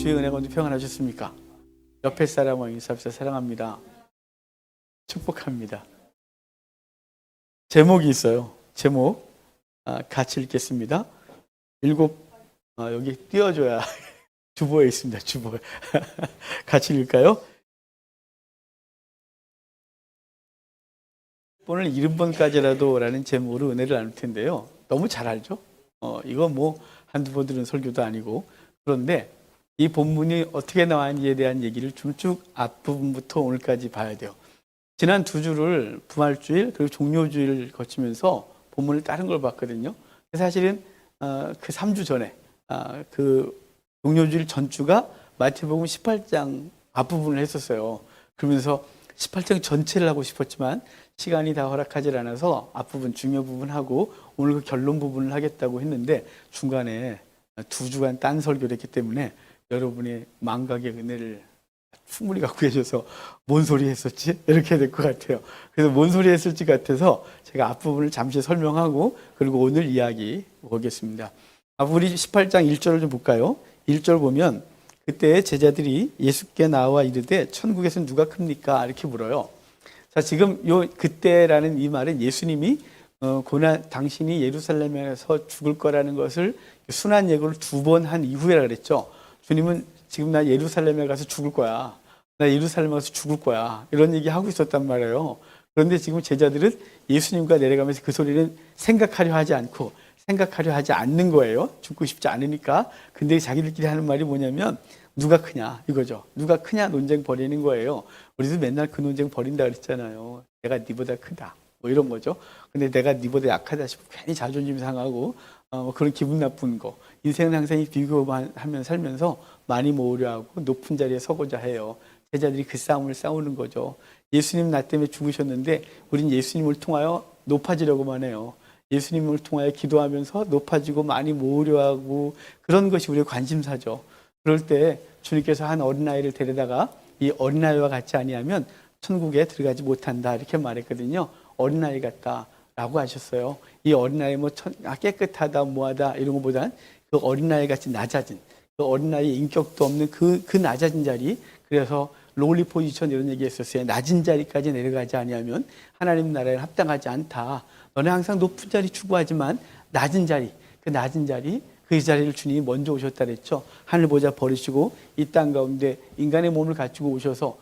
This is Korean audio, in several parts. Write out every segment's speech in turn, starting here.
주의 은혜가 온전히 평안하셨습니까? 옆에 사람과 인사합시다. 사랑합니다. 축복합니다. 제목이 있어요. 제목 같이 읽겠습니다. 여기 띄워줘야 주보에 있습니다. 주보에 같이 읽을까요? 오늘 70번까지라도 라는 제목으로 은혜를 나눌 텐데요. 너무 잘 알죠? 이거 뭐 한두 번 들은 설교도 아니고. 그런데 이 본문이 어떻게 나왔는지에 대한 얘기를 좀 쭉 앞부분부터 오늘까지 봐야 돼요. 지난 두 주를 부활주일 그리고 종료주일을 거치면서 본문을 다른 걸 봤거든요. 사실은 그 3주 전에 그 종료주일 전주가 마태복음 18장 앞부분을 했었어요. 그러면서 18장 전체를 하고 싶었지만 시간이 다 허락하지 않아서 앞부분 중요 부분하고 오늘 그 결론 부분을 하겠다고 했는데 중간에 두 주간 딴 설교를 했기 때문에 여러분의 망각의 은혜를 충분히 갖고 계셔서 뭔 소리 했었지? 이렇게 될 것 같아요. 그래서 뭔 소리 했을지 같아서 제가 앞부분을 잠시 설명하고 그리고 오늘 이야기 보겠습니다. 우리 18장 1절을 좀 볼까요? 1절 보면 그때 제자들이 예수께 나와 이르되 천국에서는 누가 큽니까? 이렇게 물어요. 자, 지금 요 그때라는 이 말은 예수님이 고난 당신이 예루살렘에서 죽을 거라는 것을 순환 예고를 2번 한 이후에라 그랬죠. 주님은 지금 나 예루살렘에 가서 죽을 거야. 나 예루살렘에 가서 죽을 거야. 이런 얘기 하고 있었단 말이에요. 그런데 지금 제자들은 예수님과 내려가면서 그 소리는 생각하려 하지 않고 생각하려 하지 않는 거예요. 죽고 싶지 않으니까. 근데 자기들끼리 하는 말이 뭐냐면 누가 크냐 이거죠. 누가 크냐 논쟁 벌이는 거예요. 우리도 맨날 그 논쟁 벌인다 그랬잖아요. 내가 니보다 크다. 뭐 이런 거죠. 근데 내가 니보다 약하다 싶으면 괜히 자존심 상하고 그런 기분 나쁜 거. 인생은 항상 비교하면 살면서 많이 모으려 하고 높은 자리에 서고자 해요. 제자들이 그 싸움을 싸우는 거죠. 예수님 나 때문에 죽으셨는데 우린 예수님을 통하여 높아지려고만 해요. 예수님을 통하여 기도하면서 높아지고 많이 모으려 하고 그런 것이 우리의 관심사죠. 그럴 때 주님께서 한 어린아이를 데려다가 이 어린아이와 같이 아니하면 천국에 들어가지 못한다 이렇게 말했거든요. 어린아이 같다라고 하셨어요. 이 어린아이 깨끗하다 뭐하다 이런 것보단 그 어린아이 같이 낮아진 그 어린아이의 인격도 없는 그 낮아진 자리 그래서 롤리 포지션 이런 얘기 했었어요. 낮은 자리까지 내려가지 아니하면 하나님 나라에 합당하지 않다. 너네 항상 높은 자리 추구하지만 낮은 자리 그 낮은 자리 그 자리를 주님이 먼저 오셨다 그랬죠. 하늘 보좌 버리시고 이 땅 가운데 인간의 몸을 갖추고 오셔서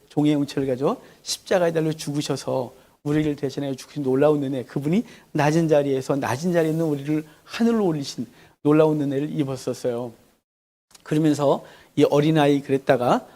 종의 형체를 가져 십자가에 달려 죽으셔서 우리를 대신하여 죽으신 놀라운 은혜 그분이 낮은 자리에서 낮은 자리에 있는 우리를 하늘로 올리신 놀라운 은혜를 입었었어요. 그러면서 이 어린아이 그랬다가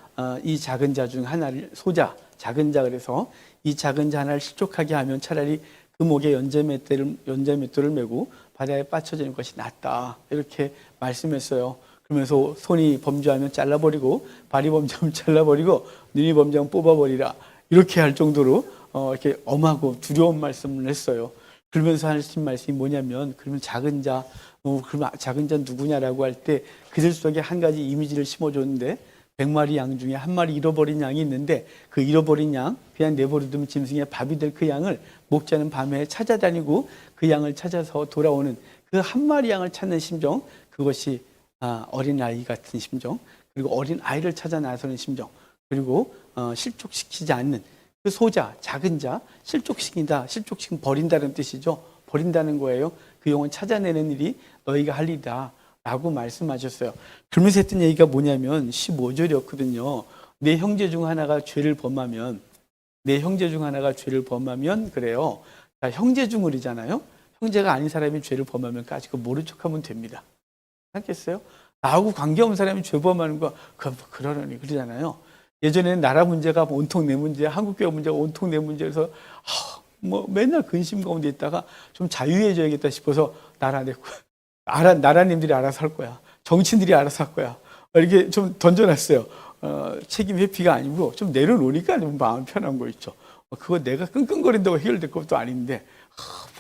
이 작은 자 중 하나를 소자 작은 자 그래서 이 작은 자 하나를 실족하게 하면 차라리 그 목에 연자맷돌을 메고 바다에 빠쳐지는 것이 낫다 이렇게 말씀했어요. 그러면서 손이 범죄하면 잘라버리고 발이 범죄하면 잘라버리고 눈이 범죄하면 뽑아버리라 이렇게 할 정도로 이렇게 엄하고 두려운 말씀을 했어요. 그러면서 하신 말씀이 뭐냐면 그러면 작은 자 그러면 작은 자 누구냐라고 할 때 그들 속에 한 가지 이미지를 심어줬는데 100마리 양 중에 한 마리 잃어버린 양이 있는데 그 잃어버린 양 그냥 내버려두면 짐승의 밥이 될 그 양을 목자는 밤에 찾아다니고 그 양을 찾아서 돌아오는 그 한 마리 양을 찾는 심정 그것이 어린아이 같은 심정 그리고 어린아이를 찾아 나서는 심정 그리고 실족시키지 않는 그 소자 작은 자 실족시킨다 실족시키면 버린다는 뜻이죠. 버린다는 거예요. 그 영혼 찾아내는 일이 너희가 할 일이다 라고 말씀하셨어요. 그러면서 했던 얘기가 뭐냐면 15절이었거든요. 내 형제 중 하나가 죄를 범하면 그래요. 자, 형제 중을이잖아요. 형제가 아닌 사람이 죄를 범하면 까짓 모른 척하면 됩니다. 알겠어요? 나하고 관계없는 사람이 죄 범하는 거 그러려니 그러잖아요. 예전에는 나라 문제가 온통 내 문제, 한국교회 문제가 온통 내 문제에서 맨날 근심 가운데 있다가 좀 자유해져야겠다 싶어서 나라님들이 알아서 할 거야. 정치인들이 알아서 할 거야. 이렇게 좀 던져놨어요. 책임 회피가 아니고 좀 내려놓으니까 좀 마음 편한 거 있죠. 그거 내가 끙끙거린다고 해결될 것도 아닌데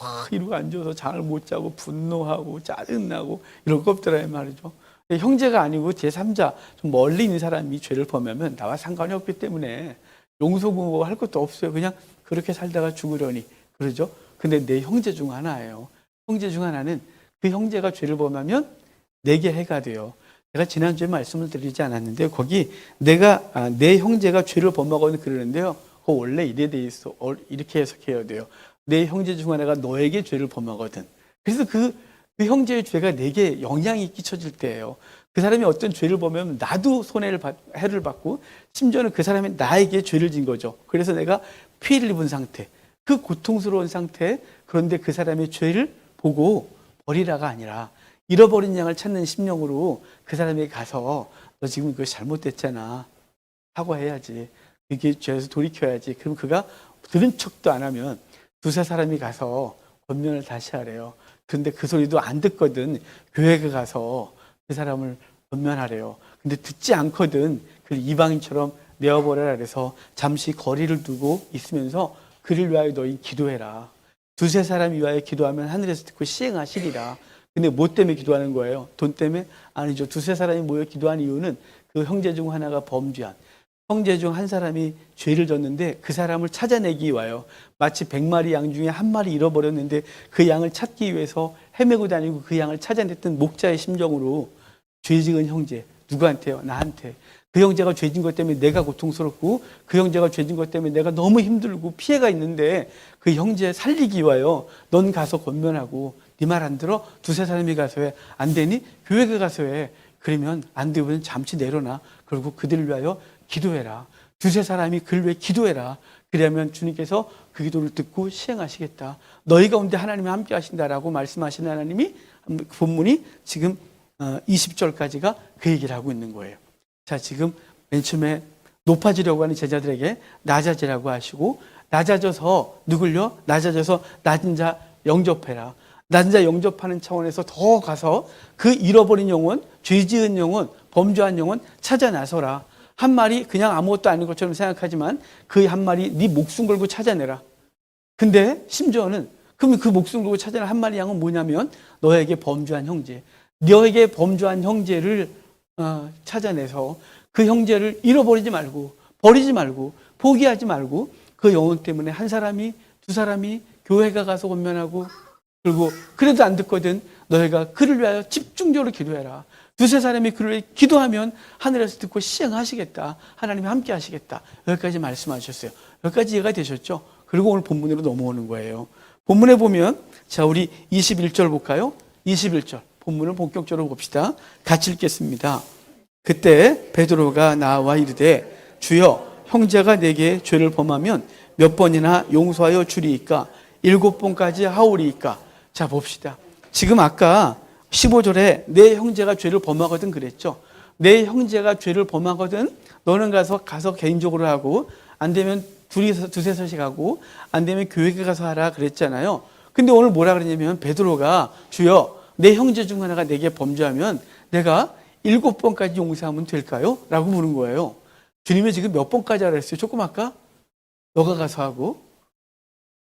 막 이러고 앉아서 잠을 못 자고 분노하고 짜증나고 이럴 거 없더라 말이죠. 형제가 아니고 제3자 좀 멀리 있는 사람이 죄를 범하면 나와 상관이 없기 때문에 용서구호 할 것도 없어요. 그냥 그렇게 살다가 죽으려니 그러죠. 근데 내 형제 중 하나예요. 형제 중 하나는 그 형제가 죄를 범하면 내게 해가 돼요. 제가 지난주에 말씀을 드리지 않았는데 거기 내 형제가 죄를 범하거든 그러는데요. 그거 원래 이래 돼 있어. 이렇게 해석해야 돼요. 내 형제 중 하나가 너에게 죄를 범하거든. 그래서 그 형제의 죄가 내게 영향이 끼쳐질 때예요. 그 사람이 어떤 죄를 범하면 나도 해를 받고 심지어는 그 사람이 나에게 죄를 진 거죠. 그래서 내가 피해를 입은 상태, 그 고통스러운 상태, 그런데 그 사람의 죄를 보고 버리라가 아니라 잃어버린 양을 찾는 심령으로 그 사람에게 가서 너 지금 그거 잘못됐잖아. 사과해야지. 그게 죄에서 돌이켜야지. 그럼 그가 들은 척도 안 하면 두세 사람이 가서 권면을 다시 하래요. 그런데 그 소리도 안 듣거든. 교회에 가서 그 사람을 권면하래요. 근데 듣지 않거든. 그 이방인처럼 내어버려라 그래서 잠시 거리를 두고 있으면서 그를 위하여 너희 기도해라. 두세 사람 위하여 기도하면 하늘에서 듣고 시행하시리라. 근데 뭐 때문에 기도하는 거예요? 돈 때문에? 아니죠. 두세 사람이 모여 기도한 이유는 그 형제 중 하나가 범죄한 형제 중 한 사람이 죄를 졌는데 그 사람을 찾아내기 위하여 마치 100마리 양 중에 한 마리 잃어버렸는데 그 양을 찾기 위해서 헤매고 다니고 그 양을 찾아냈던 목자의 심정으로 죄 지은 형제, 누구한테요? 나한테. 그 형제가 죄 진 것 때문에 내가 고통스럽고 그 형제가 죄 진 것 때문에 내가 너무 힘들고 피해가 있는데 그 형제 살리기 위하여 넌 가서 권면하고 네 말 안 들어? 두세 사람이 가서 해. 안 되니? 교회가 가서 해. 그러면 안 되면 잠시 내려놔. 그리고 그들을 위하여 기도해라. 두세 사람이 그를 위해 기도해라. 그러면 주님께서 그 기도를 듣고 시행하시겠다. 너희 가운데 하나님이 함께 하신다라고 말씀하시는 하나님이 본문이 지금 20절까지가 그 얘기를 하고 있는 거예요. 자, 지금 맨 처음에 높아지려고 하는 제자들에게 낮아지라고 하시고 낮아져서 누굴요? 낮아져서 낮은 자 영접해라. 낮은 자 영접하는 차원에서 더 가서 그 잃어버린 영혼, 죄 지은 영혼, 범죄한 영혼 찾아 나서라. 한 마리 그냥 아무것도 아닌 것처럼 생각하지만 그 한 마리 네 목숨 걸고 찾아내라. 근데 심지어는 그럼 그 목숨 걸고 찾아낸 한 마리 양은 뭐냐면 너에게 범죄한 형제. 너에게 범죄한 형제를 찾아내서 그 형제를 잃어버리지 말고 버리지 말고 포기하지 말고 그 영혼 때문에 한 사람이 두 사람이 교회가 가서 권면하고 그리고 그래도 안 듣거든 너희가 그를 위하여 집중적으로 기도해라. 두세 사람이 그를 위해 기도하면 하늘에서 듣고 시행하시겠다. 하나님이 함께 하시겠다. 여기까지 말씀하셨어요. 여기까지 이해가 되셨죠? 그리고 오늘 본문으로 넘어오는 거예요. 본문에 보면 자 우리 21절 볼까요? 21절 본문을 본격적으로 봅시다. 같이 읽겠습니다. 그때 베드로가 나와 이르되 주여 형제가 내게 죄를 범하면 몇 번이나 용서하여 주리이까 7번까지 하오리이까. 자 봅시다. 지금 아까 15절에 내 형제가 죄를 범하거든 그랬죠. 내 형제가 죄를 범하거든 너는 가서 개인적으로 하고 안 되면 두세서씩 하고 안 되면 교회에 가서 하라 그랬잖아요. 근데 오늘 뭐라 그러냐면 베드로가 주여 내 형제 중 하나가 내게 범죄하면 내가 7번까지 용서하면 될까요? 라고 물은 거예요. 주님이 지금 몇 번까지 하라 했어요? 조금 아까 너가 가서 하고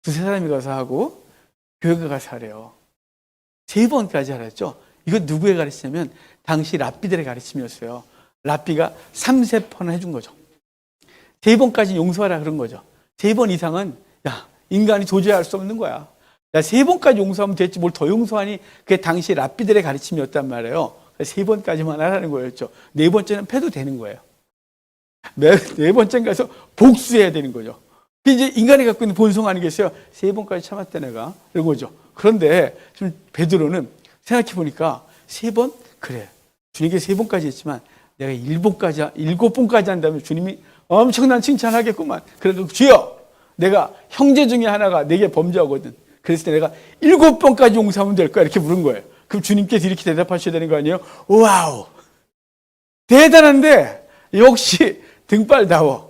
두세 사람이 가서 하고 교회가 가서 하래요. 3번까지 하랬죠. 이건 누구의 가르치냐면 당시 랍비들의 가르침이었어요. 랍비가 3세번 해준 거죠. 3번까지 용서하라 그런 거죠. 3번 이상은 야 인간이 도저히 할 수 없는 거야. 야 3번까지 용서하면 됐지 뭘 더 용서하니. 그게 당시 랍비들의 가르침이었단 말이에요. 3번까지만 하라는 거였죠. 4번째는 패도 되는 거예요. 네 번째는 가서 복수해야 되는 거죠. 이제 인간이 갖고 있는 본성 아니겠어요? 3번까지 참았다 내가 이런 거죠. 그런데 좀 베드로는 생각해 보니까 3번 그래 주님께 3번까지 했지만 내가 7번까지 한다면 주님이 엄청난 칭찬하겠구만. 그래도 주여 내가 형제 중에 하나가 내게 범죄하거든. 그래서 내가 7번까지 용서하면 될까 이렇게 물은 거예요. 그럼 주님께서 이렇게 대답하셔야 되는 거 아니에요? 와우 대단한데 역시 등발다워.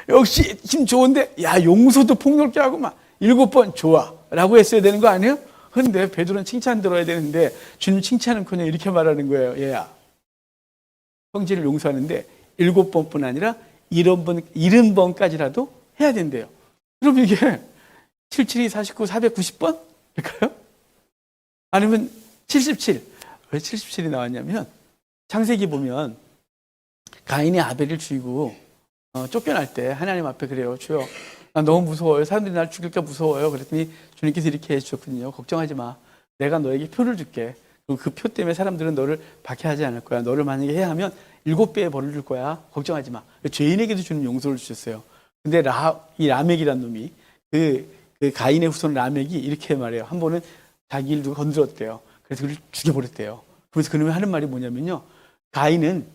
역시 힘 좋은데 야 용서도 폭넓게 하고만 7번 좋아 라고 했어야 되는 거 아니에요? 그런데 베드로는 칭찬 들어야 되는데 주님 칭찬은 그냥 이렇게 말하는 거예요. 얘야 형제를 용서하는데 7번뿐 아니라 70번까지라도 해야 된대요. 그럼 이게 77이 49, 490번? 일까요? 아니면 77. 왜 77이 나왔냐면 창세기 보면 가인이 아벨을 죽이고 쫓겨날 때 하나님 앞에 그래요. 주여 나 너무 무서워요. 사람들이 날 죽일까 무서워요. 그랬더니 주님께서 이렇게 해주셨거든요. 걱정하지 마. 내가 너에게 표를 줄게. 그리고 그 표 때문에 사람들은 너를 박해하지 않을 거야. 너를 만약에 해야 하면 7배의 벌을 줄 거야. 걱정하지 마. 죄인에게도 주는 용서를 주셨어요. 근데 이 라멕이란 놈이 그 가인의 후손 라멕이 이렇게 말해요. 한 번은 자기 일 누가 건드렸대요. 그래서 그를 죽여버렸대요. 그래서 그놈이 하는 말이 뭐냐면요. 가인은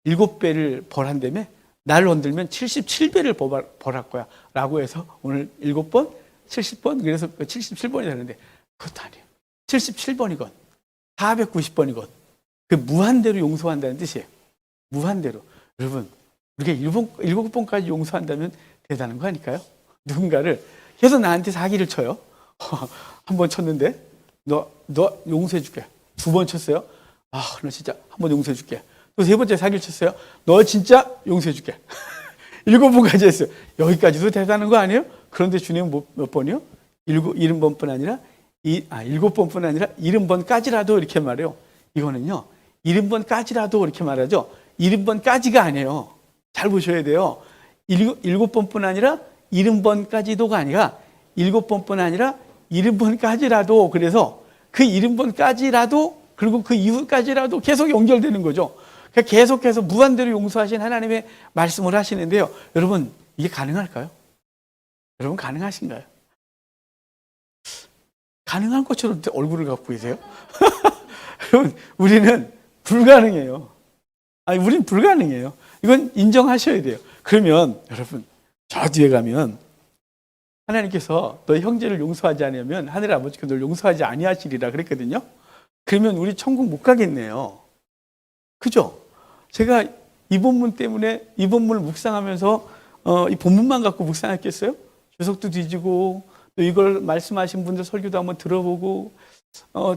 7배를 벌한다며 나를 건들면 77배를 벌할 거야. 라고 해서 오늘 7번, 70번, 그래서 77번이 되는데 그것도 아니에요. 77번이건 490번이건 그 무한대로 용서한다는 뜻이에요. 무한대로. 여러분, 우리가 7번까지 용서한다면 대단한 거 아닐까요? 누군가를 계속 나한테 사기를 쳐요. 한 번 쳤는데 너 용서해 줄게. 2번 쳤어요. 너 진짜 한 번 용서해 줄게. 또 3번째 사기를 쳤어요. 너 진짜 용서해 줄게. 7번까지 했어요. 여기까지도 대단한 거 아니에요? 그런데 주님은 몇 번이요? 70번뿐 아니라 7번뿐 아니라 70번까지라도 이렇게 말해요. 이거는요. 70번까지라도 이렇게 말하죠. 70번까지가 아니에요. 잘 보셔야 돼요. 7번뿐 아니라 70번까지도가 아니라 7번뿐 아니라 70번까지라도 그래서 그 70번까지라도 그리고 그 이후까지라도 계속 연결되는 거죠. 그러니까 계속해서 무한대로 용서하신 하나님의 말씀을 하시는데요. 여러분 이게 가능할까요? 여러분 가능하신가요? 가능한 것처럼 얼굴을 갖고 계세요? 여러분 우리는 불가능해요. 우린 불가능해요. 이건 인정하셔야 돼요. 그러면 여러분 저 뒤에 가면 하나님께서 너희 형제를 용서하지 않으면 하늘 아버지께서 너를 용서하지 아니하시리라 그랬거든요. 그러면 우리 천국 못 가겠네요. 그죠? 제가 이 본문 때문에 이 본문을 묵상하면서 이 본문만 갖고 묵상했겠어요? 주석도 뒤지고 또 이걸 말씀하신 분들 설교도 한번 들어보고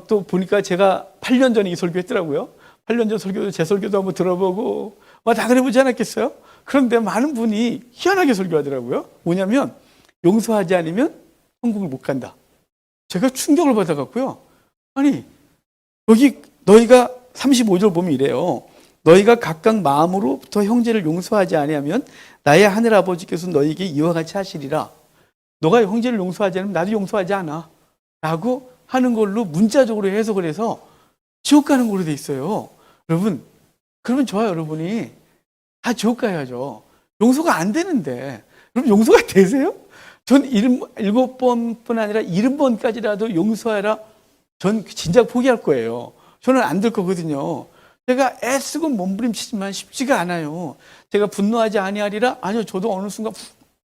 또 보니까 제가 8년 전에 이 설교했더라고요. 8년 전 설교도 제 설교도 한번 들어보고 다 그래보지 않았겠어요? 그런데 많은 분이 희한하게 설교하더라고요. 뭐냐면 용서하지 않으면 천국을 못 간다. 제가 충격을 받아갖고요. 아니 여기 너희가 35절 보면 이래요. 너희가 각각 마음으로부터 형제를 용서하지 아니하면 나의 하늘 아버지께서 너희에게 이와 같이 하시리라. 너가 형제를 용서하지 않으면 나도 용서하지 않아. 라고 하는 걸로 문자적으로 해석을 해서 지옥 가는 걸로 돼 있어요. 여러분 그러면 저와 여러분이 다 지옥 가야죠. 용서가 안 되는데 여러분 용서가 되세요? 전 7번뿐 아니라 70번까지라도 용서하라. 전 진작 포기할 거예요. 저는 안 될 거거든요. 제가 애쓰고 몸부림치지만 쉽지가 않아요. 제가 분노하지 아니하리라? 아니요. 저도 어느 순간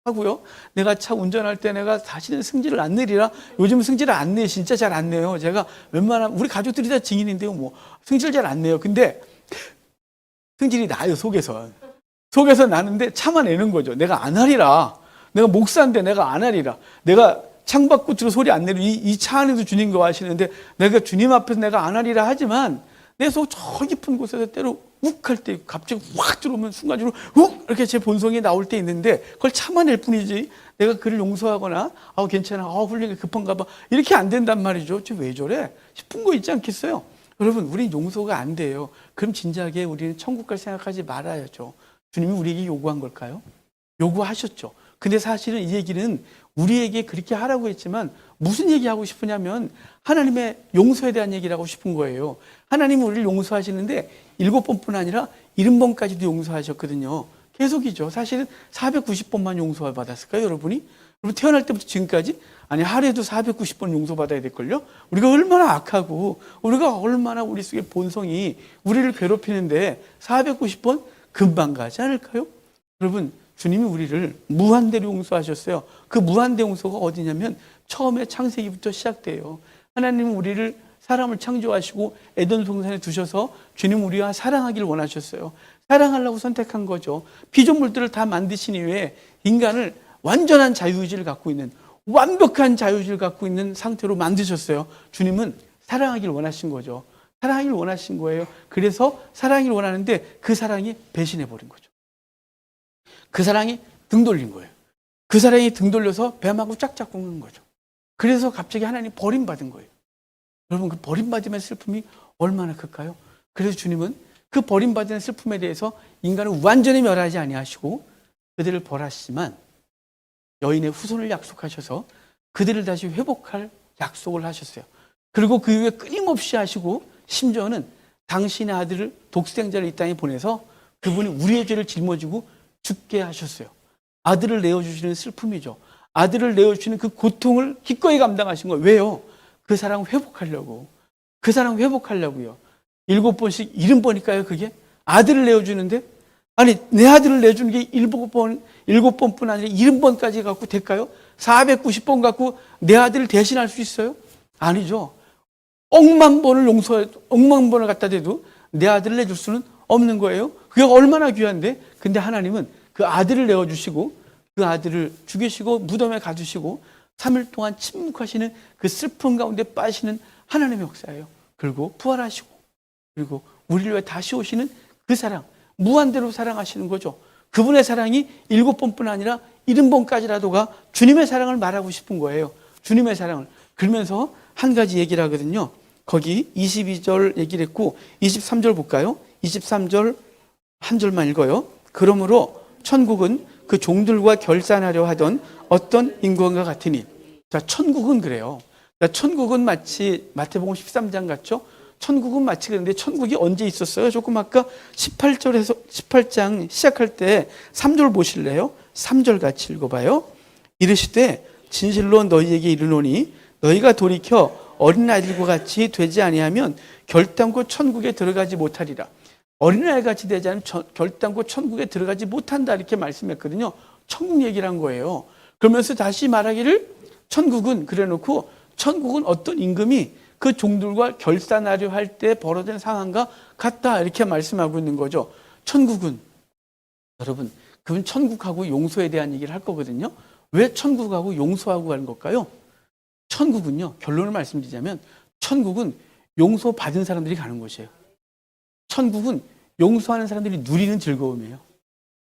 하고요. 내가 차 운전할 때 내가 다시는 승질을 안 내리라? 요즘 승질을 안 내요. 진짜 잘 안 내요. 제가 웬만하면 우리 가족들이 다 증인인데요. 승질 잘 안 내요. 근데 승질이 나요. 속에서 나는데 참아내는 거죠. 내가 안 하리라. 내가 목사인데 내가 안 하리라. 내가 창밖으로 소리 안 내리고 이 차 안에도 주님 거하시는데 내가 주님 앞에서 내가 안 하리라 하지만 내 속 저 깊은 곳에서 때로 욱 할 때 갑자기 확 들어오면 순간적으로 욱 이렇게 제 본성이 나올 때 있는데 그걸 참아낼 뿐이지 내가 그를 용서하거나 괜찮아 훌륭해 급한가 봐 이렇게 안 된단 말이죠. 왜 저래 싶은 거 있지 않겠어요? 여러분 우린 용서가 안 돼요. 그럼 진작에 우리는 천국 갈 생각하지 말아야죠. 주님이 우리에게 요구한 걸까요? 요구하셨죠. 근데 사실은 이 얘기는 우리에게 그렇게 하라고 했지만 무슨 얘기하고 싶으냐면 하나님의 용서에 대한 얘기를 하고 싶은 거예요. 하나님이 우리를 용서하시는데 7번뿐 아니라 70번까지도 용서하셨거든요. 계속이죠. 사실은 490번만 용서받았을까요, 여러분이? 여러분 태어날 때부터 지금까지? 아니 하루에도 490번 용서받아야 될걸요? 우리가 얼마나 악하고 우리가 얼마나 우리 속의 본성이 우리를 괴롭히는데 490번 금방 가지 않을까요? 여러분 주님이 우리를 무한대로 용서하셨어요. 그 무한대 용서가 어디냐면 처음에 창세기부터 시작돼요. 하나님은 우리를 사람을 창조하시고 에덴 동산에 두셔서 주님 우리와 사랑하기를 원하셨어요. 사랑하려고 선택한 거죠. 피조물들을 다 만드신 이후에 인간을 완전한 자유의지를 갖고 있는 완벽한 자유의지를 갖고 있는 상태로 만드셨어요. 주님은 사랑하기를 원하신 거죠. 사랑하기를 원하신 거예요. 그래서 사랑하기를 원하는데 그 사랑이 배신해버린 거죠. 그 사랑이 등 돌린 거예요. 그 사랑이 등 돌려서 뱀하고 짝짝 꿍는 거죠. 그래서 갑자기 하나님 버림받은 거예요. 여러분 그 버림받음의 슬픔이 얼마나 클까요? 그래서 주님은 그 버림받은 슬픔에 대해서 인간을 완전히 멸하지 아니하시고 그들을 벌하시지만 여인의 후손을 약속하셔서 그들을 다시 회복할 약속을 하셨어요. 그리고 그 이후에 끊임없이 하시고 심지어는 당신의 아들을 독생자를 이 땅에 보내서 그분이 우리의 죄를 짊어지고 죽게 하셨어요. 아들을 내어주시는 슬픔이죠. 아들을 내어주시는 그 고통을 기꺼이 감당하신 거예요. 왜요? 그 사랑 회복하려고. 그 사랑 회복하려고요. 7번씩 70번일까요, 그게? 아들을 내어주는데? 아니, 내 아들을 내주는 게 7번뿐 아니라 70번까지 갖고 될까요? 490번 갖고 내 아들을 대신할 수 있어요? 아니죠. 억만 번을 갖다 대도 내 아들을 내줄 수는 없는 거예요. 그게 얼마나 귀한데? 근데 하나님은 그 아들을 내어주시고 그 아들을 죽이시고 무덤에 가두시고 3일 동안 침묵하시는 그 슬픔 가운데 빠지시는 하나님의 역사예요. 그리고 부활하시고 그리고 우리를 위해 다시 오시는 그 사랑, 무한대로 사랑하시는 거죠. 그분의 사랑이 7번뿐 아니라 70번까지라도가 주님의 사랑을 말하고 싶은 거예요. 주님의 사랑을. 그러면서 한 가지 얘기를 하거든요. 거기 22절 얘기를 했고 23절 볼까요? 23절 한 절만 읽어요. 그러므로 천국은 그 종들과 결산하려 하던 어떤 인권과 같으니. 자, 천국은 그래요. 자, 천국은 마치 마태복음 13장 같죠? 천국은 마치 그런데 천국이 언제 있었어요? 조금 아까 18장 시작할 때 3절 보실래요? 3절 같이 읽어봐요. 이르시되 진실로 너희에게 이르노니 너희가 돌이켜 어린아이들과 같이 되지 아니하면 결단코 천국에 들어가지 못하리라. 어린아이 같이 되지 않으면 결단코 천국에 들어가지 못한다 이렇게 말씀했거든요. 천국 얘기를 한 거예요. 그러면서 다시 말하기를 천국은 그래놓고 천국은 어떤 임금이 그 종들과 결산하려 할 때 벌어진 상황과 같다 이렇게 말씀하고 있는 거죠. 천국은 여러분 그분 천국하고 용서에 대한 얘기를 할 거거든요. 왜 천국하고 용서하고 가는 걸까요? 천국은요, 결론을 말씀드리자면 천국은 용서받은 사람들이 가는 곳이에요. 천국은 용서하는 사람들이 누리는 즐거움이에요.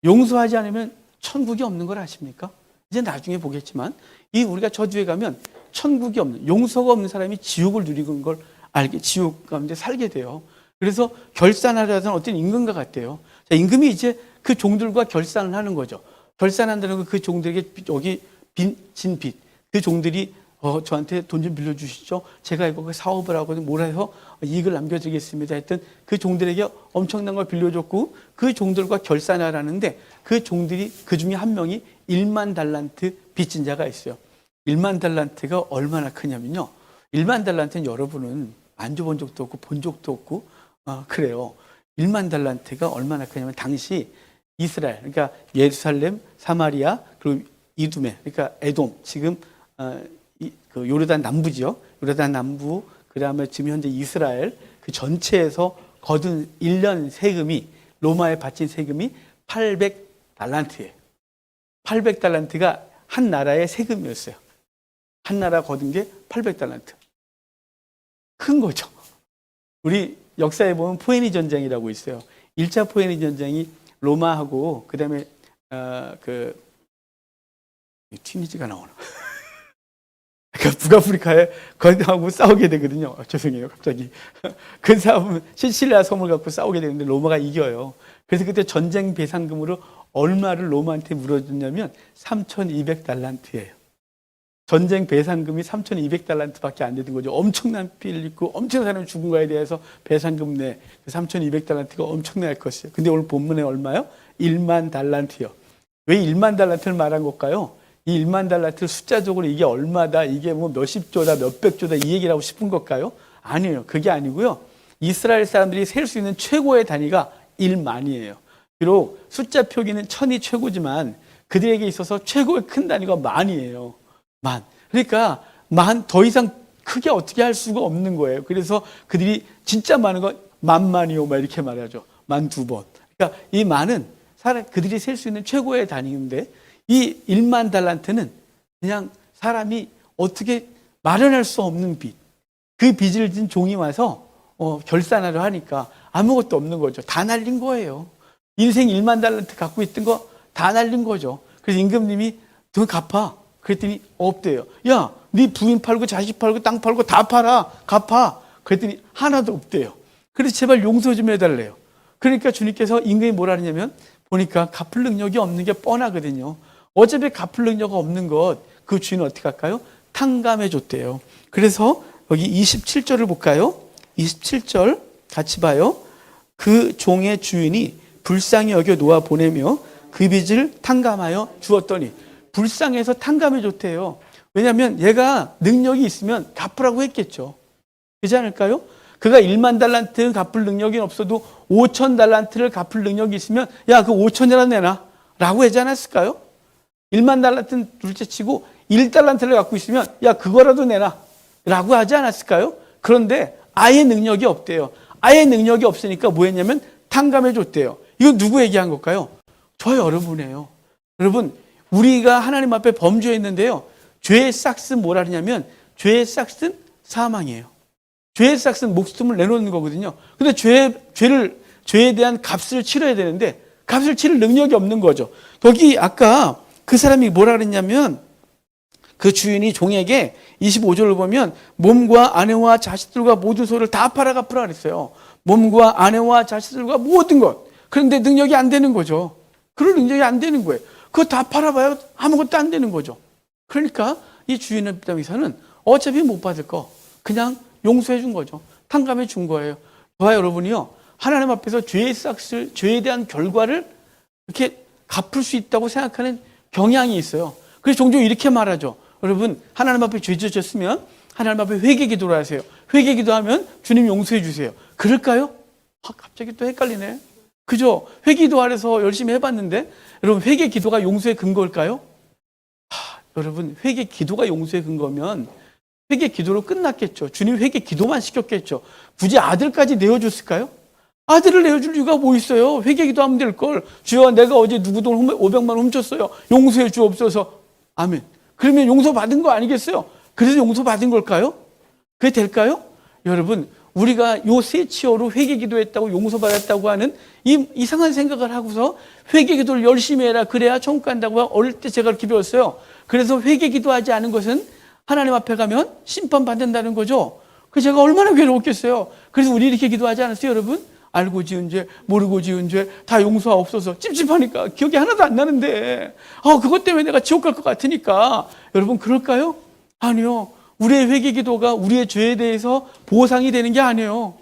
용서하지 않으면 천국이 없는 걸 아십니까? 이제 나중에 보겠지만 이 우리가 저 뒤에 가면 천국이 없는, 용서가 없는 사람이 지옥을 누리는 걸 알게, 지옥 가운데 살게 돼요. 그래서 결산하려는 어떤 임금과 같대요. 자, 임금이 이제 그 종들과 결산을 하는 거죠. 결산한다는 건 그 종들에게 여기 진 빚, 그 종들이 저한테 돈 좀 빌려주시죠. 제가 이거 사업을 하거든 뭘 해서 이익을 남겨드리겠습니다 했던 그 종들에게 엄청난 걸 빌려줬고 그 종들과 결산하라는데 그 종들이 그 중에 한 명이 1만 달란트 빚진 자가 있어요. 1만 달란트가 얼마나 크냐면요. 1만 달란트는 여러분은 만져본 적도 없고 본 적도 없고 그래요. 1만 달란트가 얼마나 크냐면 당시 이스라엘, 그러니까 예루살렘, 사마리아, 그리고 이두메, 그러니까 에돔, 지금 그 요르단 남부지요. 요르단 남부, 그 다음에 지금 현재 이스라엘 그 전체에서 거둔 1년 세금이 로마에 바친 세금이 800달란트예요. 800달란트가 한 나라의 세금이었어요. 한 나라 거둔 게 800달란트. 큰 거죠. 우리 역사에 보면 포에니 전쟁이라고 있어요. 1차 포에니 전쟁이 로마하고 그다음에 튀니지가 나오나. 그러니까 북아프리카에 거기하고 싸우게 되거든요. 죄송해요, 갑자기. 그 싸움은 시칠리아 섬을 갖고 싸우게 되는데 로마가 이겨요. 그래서 그때 전쟁 배상금으로 얼마를 로마한테 물어줬냐면 3,200달란트예요. 전쟁 배상금이 3,200달란트밖에 안 되는 거죠. 엄청난 피를 입고 엄청난 사람이 죽은 거에 대해서 배상금 내 3,200달란트가 엄청날 것이에요. 근데 오늘 본문에 얼마요? 1만 달란트요. 왜 1만 달란트를 말한 걸까요? 이 1만 달란트 숫자적으로 이게 얼마다, 이게 뭐 몇십조다, 몇백조다 이 얘기를 하고 싶은 걸까요? 아니에요. 그게 아니고요. 이스라엘 사람들이 셀 수 있는 최고의 단위가 1만이에요. 비록 숫자 표기는 1000이 최고지만 그들에게 있어서 최고의 큰 단위가 만이에요. 만. 그러니까 만 더 이상 크게 어떻게 할 수가 없는 거예요. 그래서 그들이 진짜 많은 건 만만이요 막 이렇게 말하죠. 12번. 그러니까 이 만은 그들이 셀 수 있는 최고의 단위인데 이 1만 달란트는 그냥 사람이 어떻게 마련할 수 없는 빚. 그 빚을 진 종이 와서 결산하려 하니까 아무것도 없는 거죠. 다 날린 거예요. 인생 1만 달란트 갖고 있던 거 다 날린 거죠. 그래서 임금님이 돈 갚아. 그랬더니 없대요. 야, 네 부인 팔고 자식 팔고 땅 팔고 다 팔아. 갚아. 그랬더니 하나도 없대요. 그래서 제발 용서 좀 해달래요. 그러니까 주님께서 임금이 뭐라 하냐면 보니까 갚을 능력이 없는 게 뻔하거든요. 어차피 갚을 능력 없는 것, 그 주인은 어떻게 할까요? 탕감해 줬대요. 그래서 여기 27절을 볼까요? 27절 같이 봐요. 그 종의 주인이 불쌍히 여겨 놓아 보내며 그 빚을 탕감하여 주었더니. 불쌍해서 탕감해 줬대요. 왜냐하면 얘가 능력이 있으면 갚으라고 했겠죠. 그렇지 않을까요? 그가 1만 달란트 갚을 능력이 없어도 5천 달란트를 갚을 능력이 있으면 야, 그 5천이라도 내놔 라고 하지 않았을까요? 1만 달란트는 둘째치고 1달란트를 갖고 있으면 야, 그거라도 내놔 라고 하지 않았을까요? 그런데 아예 능력이 없대요. 아예 능력이 없으니까 뭐 했냐면 탕감해 줬대요. 이건 누구 얘기한 걸까요? 저 여러분이에요. 여러분, 우리가 하나님 앞에 범죄했는데요. 죄의 싹은 뭐라 하냐면 죄의 싹은 사망이에요. 죄의 싹은 목숨을 내놓는 거거든요. 근데 죄에 대한 값을 치러야 되는데 값을 치를 능력이 없는 거죠. 거기 아까 그 사람이 뭐라 그랬냐면 그 주인이 종에게 25절을 보면 몸과 아내와 자식들과 모든 소를 다 팔아 갚으라 그랬어요. 몸과 아내와 자식들과 모든 것. 그런데 능력이 안 되는 거죠. 그럴 능력이 안 되는 거예요. 그거 다 팔아봐야 아무것도 안 되는 거죠. 그러니까 이 주인의 입장에서는 어차피 못 받을 거 그냥 용서해 준 거죠. 탕감해 준 거예요. 저와 여러분이요, 하나님 앞에서 죄의 싹을, 죄에 대한 결과를 이렇게 갚을 수 있다고 생각하는 경향이 있어요. 그래서 종종 이렇게 말하죠. 여러분, 하나님 앞에 죄 지었으면 하나님 앞에 회개 기도를 하세요. 회개 기도하면 주님 용서해 주세요. 그럴까요? 갑자기 또 헷갈리네. 그죠? 회개 기도 아래서 열심히 해봤는데 여러분, 회개 기도가 용서의 근거일까요? 여러분, 회개 기도가 용서의 근거면 회개 기도로 끝났겠죠. 주님 회개 기도만 시켰겠죠. 굳이 아들까지 내어줬을까요? 아들을 내어줄 이유가 뭐 있어요? 회개 기도하면 될걸. 주여, 내가 어제 누구 돈 500만 원 훔쳤어요. 용서해 주옵소서. 아멘. 그러면 용서받은 거 아니겠어요? 그래서 용서받은 걸까요? 그게 될까요? 여러분, 우리가 요 세 치어로 회개 기도했다고 용서받았다고 하는 이 이상한 생각을 하고서 회개 기도를 열심히 해라. 그래야 천국 간다고 어릴 때 제가 그렇게 배웠어요. 그래서 회개 기도하지 않은 것은 하나님 앞에 가면 심판받는다는 거죠. 그래서 제가 얼마나 괴로웠겠어요. 그래서 우리 이렇게 기도하지 않았어요, 여러분? 알고 지은 죄, 모르고 지은 죄 다 용서하옵소서. 찝찝하니까 기억이 하나도 안 나는데 그것 때문에 내가 지옥 갈 것 같으니까. 여러분, 그럴까요? 아니요. 우리의 회개 기도가 우리의 죄에 대해서 보상이 되는 게 아니에요.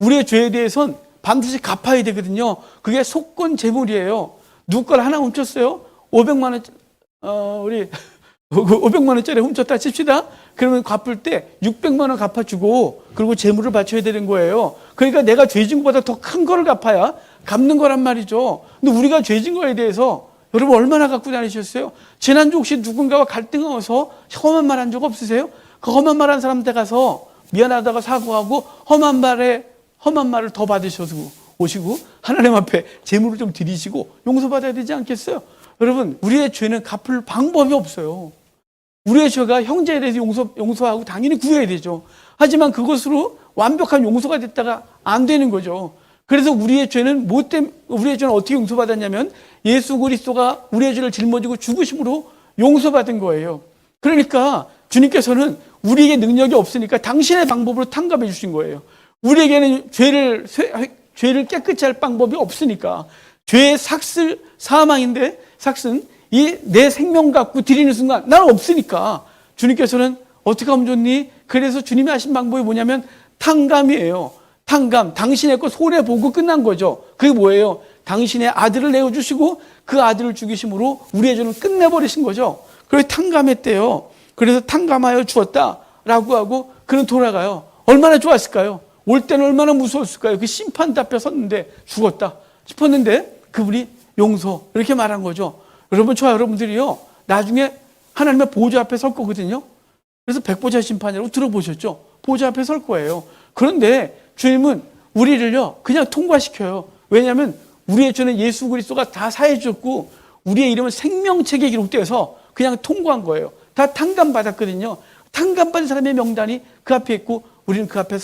우리의 죄에 대해서는 반드시 갚아야 되거든요. 그게 속건 재물이에요. 누구 걸 하나 훔쳤어요? 500만 원, 우리 500만 원짜리 훔쳤다 칩시다. 그러면 갚을 때 600만 원 갚아주고 그리고 재물을 바쳐야 되는 거예요. 그러니까 내가 죄진 것보다 더 큰 거를 갚아야 갚는 거란 말이죠. 근데 우리가 죄진 거에 대해서 여러분 얼마나 갖고 다니셨어요? 지난주 혹시 누군가와 갈등하면서 험한 말 한 적 없으세요? 그 험한 말 한 사람한테 가서 미안하다가 사과하고 험한 말을 더 받으셔서 오시고 하나님 앞에 재물을 좀 드리시고 용서받아야 되지 않겠어요? 여러분, 우리의 죄는 갚을 방법이 없어요. 우리의 죄가 형제에 대해서 용서하고 당연히 구해야 되죠. 하지만 그것으로 완벽한 용서가 됐다가 안 되는 거죠. 그래서 우리의 죄는 어떻게 용서받았냐면 예수 그리스도가 우리의 죄를 짊어지고 죽으심으로 용서받은 거예요. 그러니까 주님께서는 우리에게 능력이 없으니까 당신의 방법으로 탕감해 주신 거예요. 우리에게는 죄를 깨끗이 할 방법이 없으니까. 죄의 삭슬 사망인데 삭은 이 내 생명 갖고 드리는 순간 나는 없으니까 주님께서는 어떻게 하면 좋니? 그래서 주님이 하신 방법이 뭐냐면 탕감이에요. 탕감. 당신의 거 손해보고 끝난 거죠. 그게 뭐예요? 당신의 아들을 내어주시고 그 아들을 죽이심으로 우리의 죄는 끝내버리신 거죠. 그래서 탕감했대요. 그래서 탕감하여 주었다라고 하고 그는 돌아가요. 얼마나 좋았을까요? 올 때는 얼마나 무서웠을까요? 그 심판 앞에 섰는데 죽었다 싶었는데 그분이 용서 이렇게 말한 거죠. 여러분, 저와 여러분들이요 나중에 하나님의 보좌 앞에 설 거거든요. 그래서 백보자 심판이라고 들어보셨죠? 보좌 앞에 설 거예요. 그런데 주님은 우리를요 그냥 통과시켜요. 왜냐하면 우리의 죄는 예수 그리스도가 다 사해 주셨고 우리의 이름은 생명책에 기록되어서 그냥 통과한 거예요. 다 탕감받았거든요. 탕감받은 사람의 명단이 그 앞에 있고 우리는 그 앞에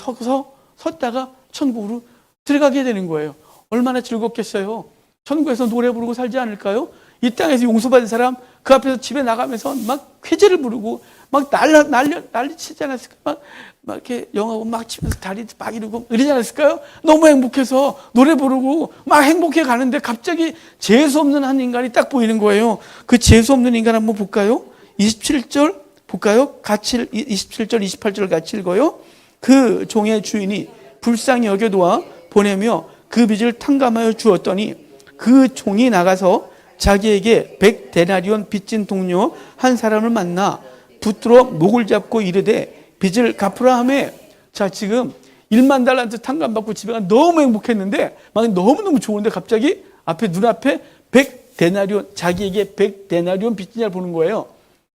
섰다가 천국으로 들어가게 되는 거예요. 얼마나 즐겁겠어요. 천국에서 노래 부르고 살지 않을까요? 이 땅에서 용서받은 사람 그 앞에서 집에 나가면서 막 쾌제를 부르고 막 난리 치지 않았을까? 막 이렇게 영하고 막 치면서 다리 막 이러고 이러지 않았을까요? 너무 행복해서 노래 부르고 막 행복해 가는데 갑자기 재수 없는 한 인간이 딱 보이는 거예요. 그 재수 없는 인간 한번 볼까요? 27절 볼까요? 같이 27절 28절 같이 읽어요. 그 종의 주인이 불쌍히 여겨도와 보내며 그 빚을 탕감하여 주었더니 그 종이 나가서 자기에게 100데나리온 빚진 동료 한 사람을 만나 붙들어 목을 잡고 이르되 빚을 갚으라 하매. 자, 지금 1만 달란트 탕감받고 집에 가 너무 행복했는데 막 너무너무 좋은데 갑자기 앞에 눈앞에 100데나리온, 자기에게 100데나리온 빚진 자를 보는 거예요.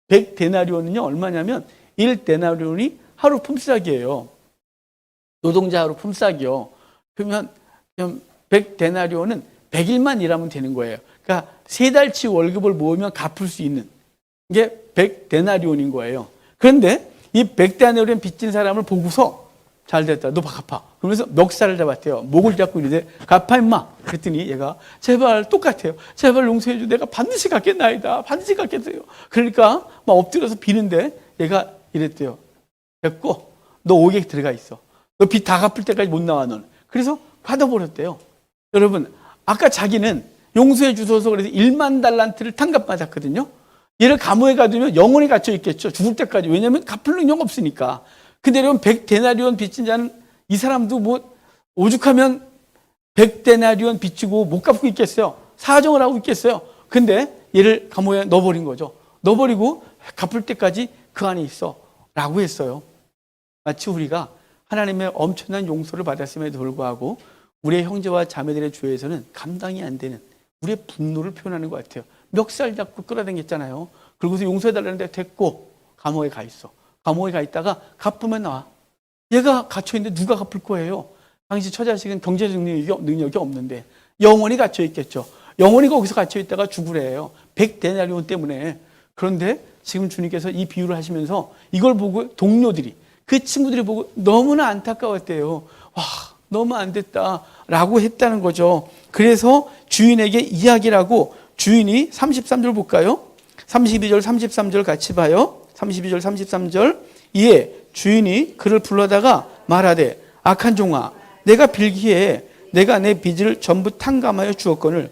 100데나리온은요 얼마냐면 1데나리온이 하루 품삯이에요. 노동자 하루 품삯이요. 그러면 100데나리온은 100일만 일하면 되는 거예요. 그러니까 3달치 월급을 모으면 갚을 수 있는 게 100데나리온인 거예요. 그런데 이 100데나리온 빚진 사람을 보고서 잘 됐다, 너 갚아. 그러면서 멱살을 잡았대요. 목을 잡고 이러되 갚아 임마. 그랬더니 얘가 제발 똑같아요. 제발 용서해줘. 내가 반드시 갚겠나이다. 반드시 갚겠어요. 그러니까 막 엎드려서 비는데 얘가 이랬대요. 됐고 너 5개 들어가 있어. 너 빚 다 갚을 때까지 못 나와 너는. 그래서 받아버렸대요. 여러분, 아까 자기는 용서해 주소서 그래서 1만 달란트를 탕감받았거든요. 얘를 감옥에 가두면 영원히 갇혀 있겠죠. 죽을 때까지. 왜냐하면 갚을 능력 없으니까. 근데 여러분 100데나리온 빚진 자는 이 사람도 뭐 오죽하면 100데나리온 빚지고 못 갚고 있겠어요. 사정을 하고 있겠어요. 근데 얘를 감옥에 넣어버린 거죠. 넣어버리고 갚을 때까지 그 안에 있어 라고 했어요. 마치 우리가 하나님의 엄청난 용서를 받았음에도 불구하고 우리의 형제와 자매들의 죄에서는 감당이 안 되는 우리의 분노를 표현하는 것 같아요. 멱살 잡고 끌어당겼잖아요. 그러고서 용서해달라는데 됐고 감옥에 가 있어. 감옥에 가 있다가 갚으면 나와. 얘가 갇혀있는데 누가 갚을 거예요? 당시 처자식은 경제적 능력이 없는데 영원히 갇혀있겠죠. 영원히 거기서 갇혀있다가 죽으래요. 100데나리온 때문에. 그런데 지금 주님께서 이 비유를 하시면서 이걸 보고 동료들이, 그 친구들이 보고 너무나 안타까웠대요. 와, 너무 안 됐다라고 했다는 거죠. 그래서 주인에게 이야기를 하고 주인이 33절 볼까요? 32절 33절 같이 봐요. 32절 33절. 이에 주인이 그를 불러다가 말하되 악한 종아, 내가 빌기에 내가 내 빚을 전부 탕감하여 주었거늘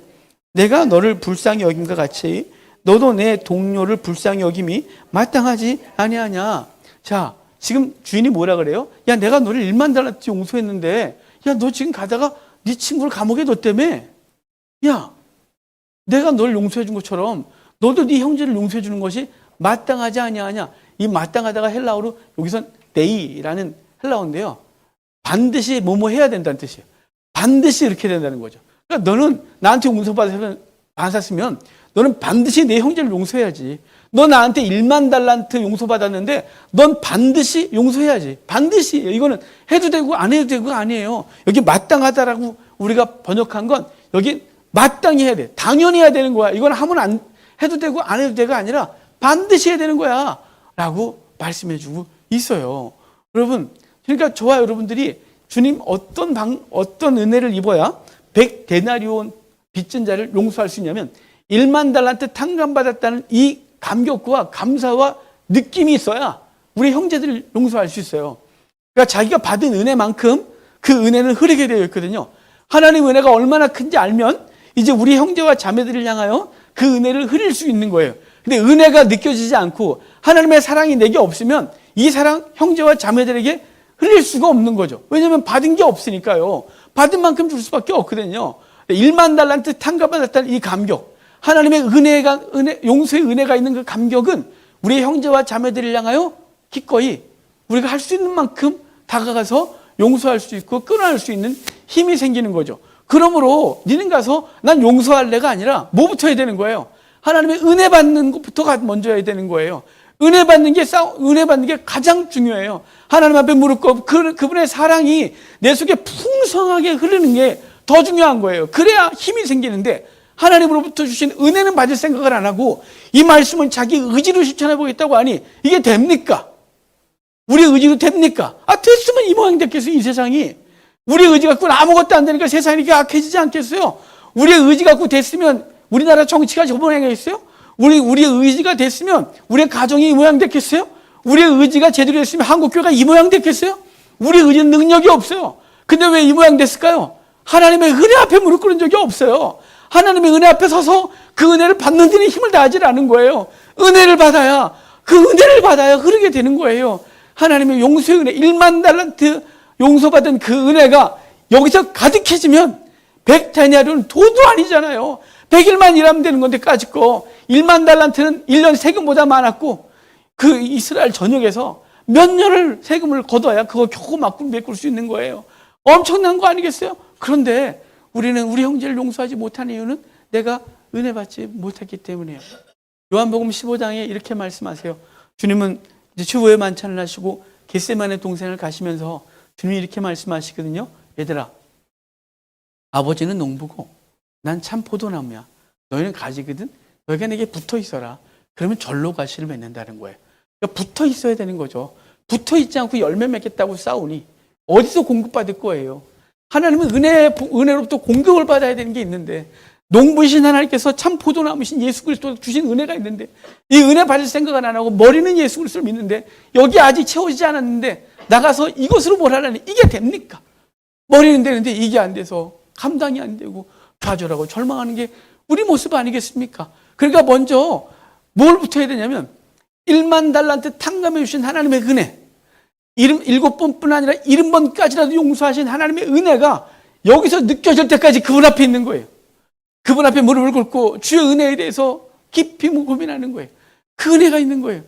내가 너를 불쌍히 여김과 같이 너도 내 동료를 불쌍히 여김이 마땅하지 아니하냐. 자, 지금 주인이 뭐라 그래요? 야, 내가 너를 1만 달란트 용서했는데 야, 너 지금 가다가 네 친구를 감옥에 뒀다며. 야, 내가 너를 용서해 준 것처럼 너도 네 형제를 용서해 주는 것이 마땅하지 아니하냐. 이 마땅하다가 헬라어로 여기선 데이라는 헬라어인데요. 반드시 뭐뭐 해야 된다는 뜻이에요. 반드시 이렇게 된다는 거죠. 그러니까 너는 나한테 용서받았으면 너는 반드시 내 형제를 용서해야지. 너 나한테 1만 달란트 용서받았는데 넌 반드시 용서해야지. 반드시. 이거는 해도 되고 안 해도 되고가 아니에요. 여기 마땅하다라고 우리가 번역한 건 여기 마땅히 해야 돼. 당연히 해야 되는 거야. 이건 하면 안 해도 되고 안 해도 되가 아니라 반드시 해야 되는 거야 라고 말씀해 주고 있어요. 여러분, 그러니까 저와 여러분들이 주님 어떤 은혜를 입어야 100데나리온 빚진 자를 용서할 수 있냐면 1만 달란트 탕감받았다는 이 감격과 감사와 느낌이 있어야 우리 형제들을 용서할 수 있어요. 그러니까 자기가 받은 은혜만큼 그 은혜는 흐르게 되어 있거든요. 하나님의 은혜가 얼마나 큰지 알면 이제 우리 형제와 자매들을 향하여 그 은혜를 흐릴 수 있는 거예요. 근데 은혜가 느껴지지 않고 하나님의 사랑이 내게 없으면 이 사랑 형제와 자매들에게 흘릴 수가 없는 거죠. 왜냐하면 받은 게 없으니까요. 받은 만큼 줄 수밖에 없거든요. 1만 달란트 탕감받았다는 이 감격, 하나님의 용서의 은혜가 있는 그 감격은 우리 형제와 자매들을 향하여 기꺼이 우리가 할 수 있는 만큼 다가가서 용서할 수 있고 끊어낼 수 있는 힘이 생기는 거죠. 그러므로 니는 가서 난 용서할래가 아니라 뭐부터 해야 되는 거예요? 하나님의 은혜 받는 것부터 먼저 해야 되는 거예요. 은혜 받는 게 가장 중요해요. 하나님 앞에 무릎 꿇고 그분의 사랑이 내 속에 풍성하게 흐르는 게 더 중요한 거예요. 그래야 힘이 생기는데 하나님으로부터 주신 은혜는 받을 생각을 안 하고 이 말씀은 자기 의지로 실천해 보겠다고 하니 이게 됩니까? 우리 의지로 됩니까? 됐으면 이 모양 됐겠어요, 이 세상이. 우리 의지 갖고는 아무것도 안 되니까 세상이 이렇게 악해지지 않겠어요? 우리의 의지 갖고 됐으면 우리나라 정치가 저 모양이겠어요? 우리의 의지가 됐으면 우리의 가정이 이 모양 됐겠어요? 우리의 의지가 제대로 됐으면 한국교회가 이 모양 됐겠어요? 우리의 의지는 능력이 없어요. 근데 왜 이 모양 됐을까요? 하나님의 은혜 앞에 무릎 꿇은 적이 없어요. 하나님의 은혜 앞에 서서 그 은혜를 받는 데는 힘을 다하지 않은 거예요. 은혜를 받아야 흐르게 되는 거예요. 하나님의 용서의 은혜, 1만 달란트 용서받은 그 은혜가 여기서 가득해지면 100데나리온은 도도 아니잖아요. 100일만 일하면 되는 건데 까짓 거 1만 달란트는 1년 세금보다 많았고 그 이스라엘 전역에서 몇 년을 세금을 걷어야 그거 겨우 막고 메꿀 수 있는 거예요. 엄청난 거 아니겠어요? 그런데 우리는 우리 형제를 용서하지 못하는 이유는 내가 은혜 받지 못했기 때문이에요. 요한복음 15장에 이렇게 말씀하세요. 주님은 이제 추후에 만찬을 하시고 겟세마네 동산을 가시면서 주님이 이렇게 말씀하시거든요. 얘들아, 아버지는 농부고 난 참 포도나무야. 너희는 가지거든. 너희가 내게 붙어 있어라. 그러면 절로 가시를 맺는다는 거예요. 그러니까 붙어 있어야 되는 거죠. 붙어 있지 않고 열매 맺겠다고 싸우니 어디서 공급받을 거예요? 하나님은 은혜로부터 공격을 받아야 되는 게 있는데, 농부이신 하나님께서 참 포도나무신 예수 그리스도 주신 은혜가 있는데 이 은혜 받을 생각은 안 하고 머리는 예수 그리스도를 믿는데 여기 아직 채워지지 않았는데 나가서 이것으로 뭘 하려니 이게 됩니까? 머리는 되는데 이게 안 돼서 감당이 안 되고 좌절하고 절망하는 게 우리 모습 아니겠습니까? 그러니까 먼저 뭘 붙어야 되냐면 1만 달란트 탕감해 주신 하나님의 은혜, 7번뿐 아니라 70번까지라도 용서하신 하나님의 은혜가 여기서 느껴질 때까지 그분 앞에 있는 거예요. 그분 앞에 무릎을 꿇고 주의 은혜에 대해서 깊이 고민하는 거예요. 그 은혜가 있는 거예요.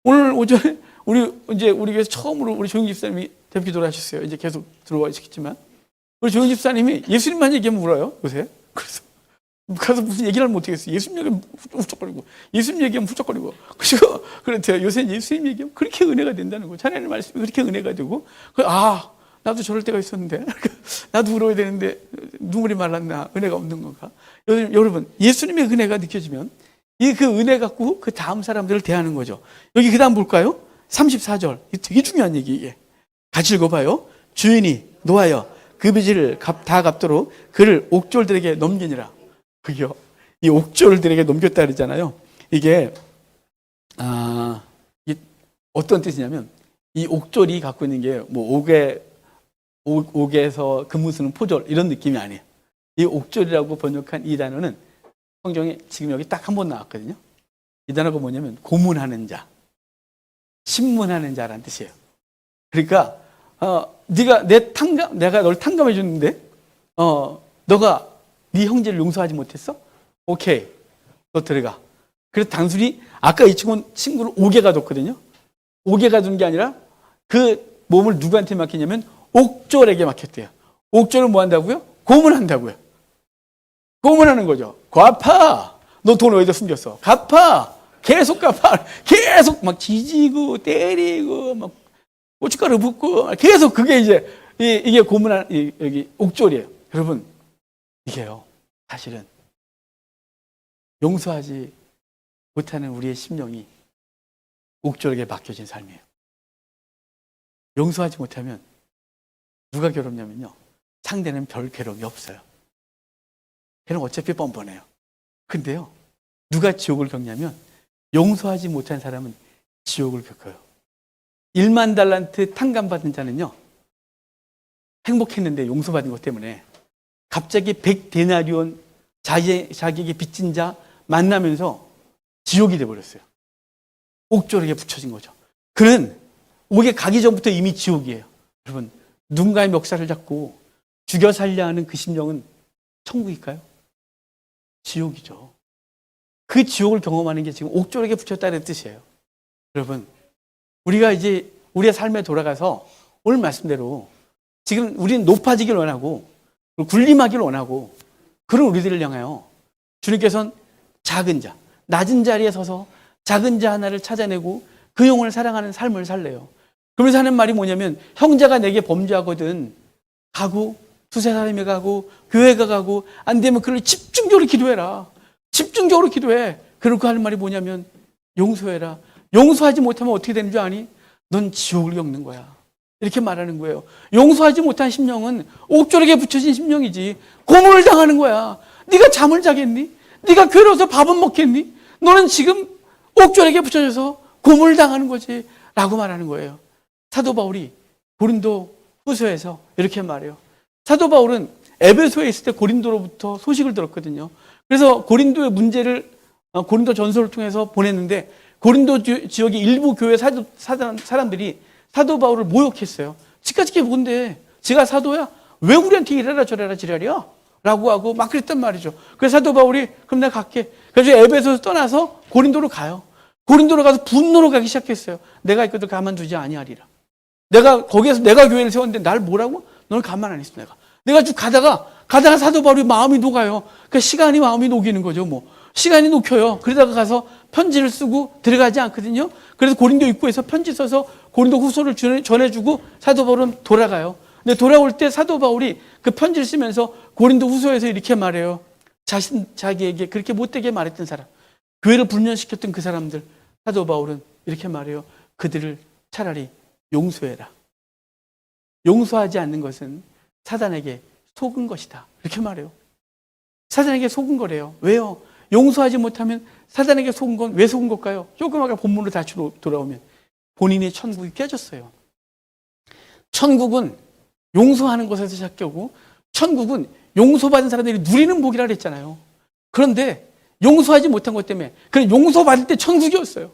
오늘 오전에 우리 교회에서 처음으로 우리 조영 집사님이 대표 기도를 하셨어요. 이제 계속 들어와시겠지만 우리 조영 집사님이 예수님만 얘기하면 울어요 요새. 그래서 가서 무슨 얘기를 못하겠어요. 예수님 얘기하면 훌쩍거리고 예수님 얘기하면 훌쩍거리고 그래서 그렇대요. 요새 예수님 얘기하면 그렇게 은혜가 된다는 거예요. 하나님 말씀이 그렇게 은혜가 되고 나도 저럴 때가 있었는데 나도 울어야 되는데 눈물이 말랐나 은혜가 없는 건가. 여러분 예수님의 은혜가 느껴지면 그 은혜 갖고 그 다음 사람들을 대하는 거죠. 여기 그 다음 볼까요? 34절 되게 중요한 얘기 이게. 같이 읽어봐요. 주인이 노하여 그 빚을 다 갚도록 그를 옥졸들에게 넘기니라. 그게요. 이 옥졸들에게 넘겼다 그러잖아요. 이게 어떤 뜻이냐면 이 옥졸이 갖고 있는 게 뭐 옥에서 근무 쓰는 포졸 이런 느낌이 아니에요. 이 옥졸이라고 번역한 이 단어는 성경에 지금 여기 딱 한 번 나왔거든요. 이 단어가 뭐냐면 고문하는 자, 신문하는 자라는 뜻이에요. 그러니까 내가 널 탕감해 줬는데 너가 네 형제를 용서하지 못했어? 오케이, 너 들어가. 그래서 단순히 아까 이 친구를 옥에 가뒀거든요. 옥에 가둔 게 아니라 그 몸을 누구한테 맡기냐면 옥졸에게 맡겼대요. 옥졸을 뭐 한다고요? 고문한다고요. 고문하는 거죠. 갚아. 너 돈 어디다 숨겼어? 갚아. 계속 갚아. 계속 막 지지고 때리고 막 고춧가루 붓고 계속 그게 이게 고문한 여기 옥졸이에요. 여러분 이게요 사실은 용서하지 못하는 우리의 심령이 옥졸에게 맡겨진 삶이에요. 용서하지 못하면 누가 괴롭냐면요 상대는 별 괴롭이 없어요. 걔는 어차피 뻔뻔해요. 근데요 누가 지옥을 겪냐면 용서하지 못한 사람은 지옥을 겪어요. 1만 달란트 탕감받은 자는요 행복했는데 용서받은 것 때문에 갑자기 100데나리온 자기에게 빚진 자 만나면서 지옥이 돼버렸어요. 옥졸에게 붙여진 거죠. 그는 옥에 가기 전부터 이미 지옥이에요. 여러분 누군가의 멱살을 잡고 죽여 살려 하는 그 심령은 천국일까요? 지옥이죠. 그 지옥을 경험하는 게 지금 옥졸에게 붙였다는 뜻이에요. 여러분 우리가 이제 우리의 삶에 돌아가서 오늘 말씀대로 지금 우리는 높아지길 원하고 군림하길 원하고 그런 우리들을 향하여 주님께서는 작은 자, 낮은 자리에 서서 작은 자 하나를 찾아내고 그 영혼을 사랑하는 삶을 살래요. 그러면서 하는 말이 뭐냐면 형제가 내게 범죄하거든 가고 두세 사람이 가고 교회가 가고 안 되면 그를 집중적으로 기도해라. 집중적으로 기도해. 그러고 하는 말이 뭐냐면 용서해라. 용서하지 못하면 어떻게 되는 줄 아니? 넌 지옥을 겪는 거야. 이렇게 말하는 거예요. 용서하지 못한 심령은 옥졸에게 붙여진 심령이지 고문을 당하는 거야. 네가 잠을 자겠니? 네가 괴로워서 밥은 먹겠니? 너는 지금 옥졸에게 붙여져서 고문을 당하는 거지 라고 말하는 거예요. 사도 바울이 고린도 후서에서 이렇게 말해요. 사도 바울은 에베소에 있을 때 고린도로부터 소식을 들었거든요. 그래서 고린도의 문제를 고린도 전서를 통해서 보냈는데 고린도 지역의 일부 교회 사람들이 사도 바울을 모욕했어요. 지까짓 게 뭔데? 지가 사도야? 왜 우리한테 이래라 저래라 지랄이야? 라고 하고 막 그랬단 말이죠. 그래서 사도 바울이 그럼 내가 갈게. 그래서 에베소에서 떠나서 고린도로 가요. 고린도로 가서 분노로 가기 시작했어요. 내가 이것들 가만두지 아니하리라. 내가 거기에서 내가 교회를 세웠는데 날 뭐라고? 너는 가만 안 있어 내가 쭉 가다가 사도 바울이 마음이 녹아요. 그러니까 시간이 마음이 녹이는 거죠. 뭐 시간이 녹혀요. 그러다가 가서 편지를 쓰고 들어가지 않거든요. 그래서 고린도 입구에서 편지 써서 고린도 후서를 전해주고 사도 바울은 돌아가요. 근데 돌아올 때 사도 바울이 그 편지를 쓰면서 고린도 후서에서 이렇게 말해요. 자기에게 그렇게 못되게 말했던 사람, 교회를 불면시켰던 그 사람들, 사도 바울은 이렇게 말해요. 그들을 차라리 용서해라. 용서하지 않는 것은 사단에게 속은 것이다. 이렇게 말해요. 사단에게 속은 거래요. 왜요? 용서하지 못하면 사단에게 속은 건 왜 속은 걸까요? 조금 아까 본문으로 다시 돌아오면 본인의 천국이 깨졌어요. 천국은 용서하는 것에서 시작하고 천국은 용서받은 사람들이 누리는 복이라 그랬잖아요. 그런데 용서하지 못한 것 때문에 그는 용서받을 때 천국이었어요.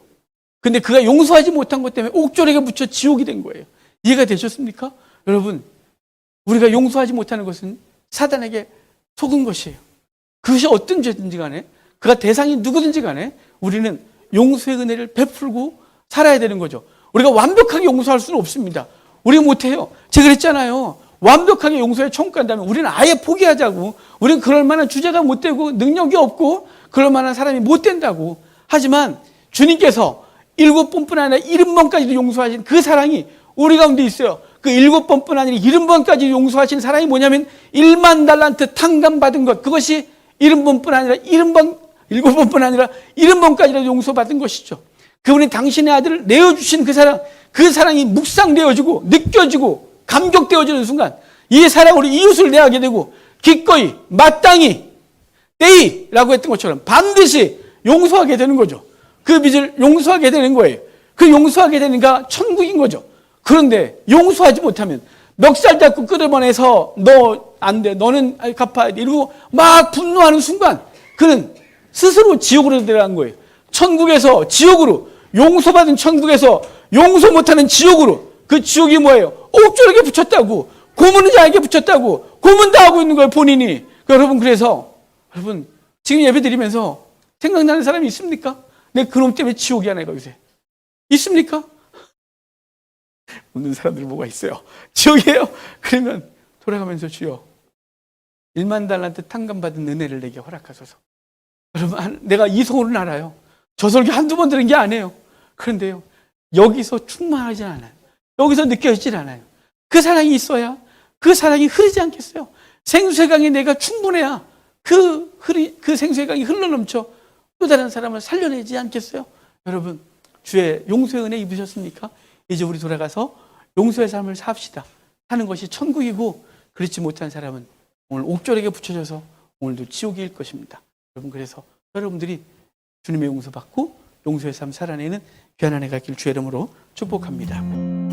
근데 그가 용서하지 못한 것 때문에 옥졸에게 묻혀 지옥이 된 거예요. 이해가 되셨습니까? 여러분, 우리가 용서하지 못하는 것은 사단에게 속은 것이에요. 그것이 어떤 죄든지 간에 그가 대상이 누구든지 간에 우리는 용서의 은혜를 베풀고 살아야 되는 거죠. 우리가 완벽하게 용서할 수는 없습니다. 우리가 못해요. 제가 그랬잖아요. 완벽하게 용서에 천국 간다면 우리는 아예 포기하자고. 우리는 그럴 만한 주제가 못 되고 능력이 없고 그럴 만한 사람이 못 된다고. 하지만 주님께서 7번뿐 아니라 70번까지도 용서하신 그 사랑이 우리 가운데 있어요. 그 7번뿐 아니라 70번까지 용서하신 사랑이 뭐냐면 1만 달란트 탕감받은 것. 그것이 70번뿐 아니라 7번뿐 아니라 70번까지도 용서받은 것이죠. 그분이 당신의 아들을 내어주신 그 사랑이 묵상되어지고 느껴지고 감격되어지는 순간 이 사랑으로 이웃을 대하게 되고 기꺼이 마땅히 떼이라고 했던 것처럼 반드시 용서하게 되는 거죠. 그 빚을 용서하게 되는 거예요. 그 용서하게 되니까 천국인 거죠. 그런데 용서하지 못하면 멱살 잡고 끌어내서 너 안 돼. 너는 갚아야 돼. 이러고 막 분노하는 순간 그는 스스로 지옥으로 들어간 거예요. 천국에서 지옥으로 용서받은 천국에서 용서 못하는 지옥으로 그 지옥이 뭐예요? 옥졸에게 붙였다고 고문은 자에게 붙였다고 고문 다 하고 있는 거예요 본인이. 여러분 그래서 여러분 지금 예배 드리면서 생각나는 사람이 있습니까? 내 그놈 때문에 지옥이야 내가 요새. 있습니까? 웃는 사람들이 뭐가 있어요? 지옥이에요? 그러면 돌아가면서 주여 1만 달란트 탕감받은 은혜를 내게 허락하소서. 여러분 내가 이 소원을 알아요. 저 설교 한두 번 들은 게 아니에요. 그런데요 여기서 충만하지 않아요. 여기서 느껴지질 않아요. 그 사랑이 있어야 그 사랑이 흐르지 않겠어요? 생수의 강에 내가 충분해야 그 생수의 강이 흘러넘쳐 또 다른 사람을 살려내지 않겠어요? 여러분 주의 용서의 은혜 입으셨습니까? 이제 우리 돌아가서 용서의 삶을 삽시다. 사는 것이 천국이고 그렇지 못한 사람은 오늘 옥졸에게 붙여져서 오늘도 지옥일 것입니다. 여러분 그래서 여러분들이 주님의 용서 받고 용서의 삶 살아내는 귀한 한 해 갖길 주의 이름으로 축복합니다.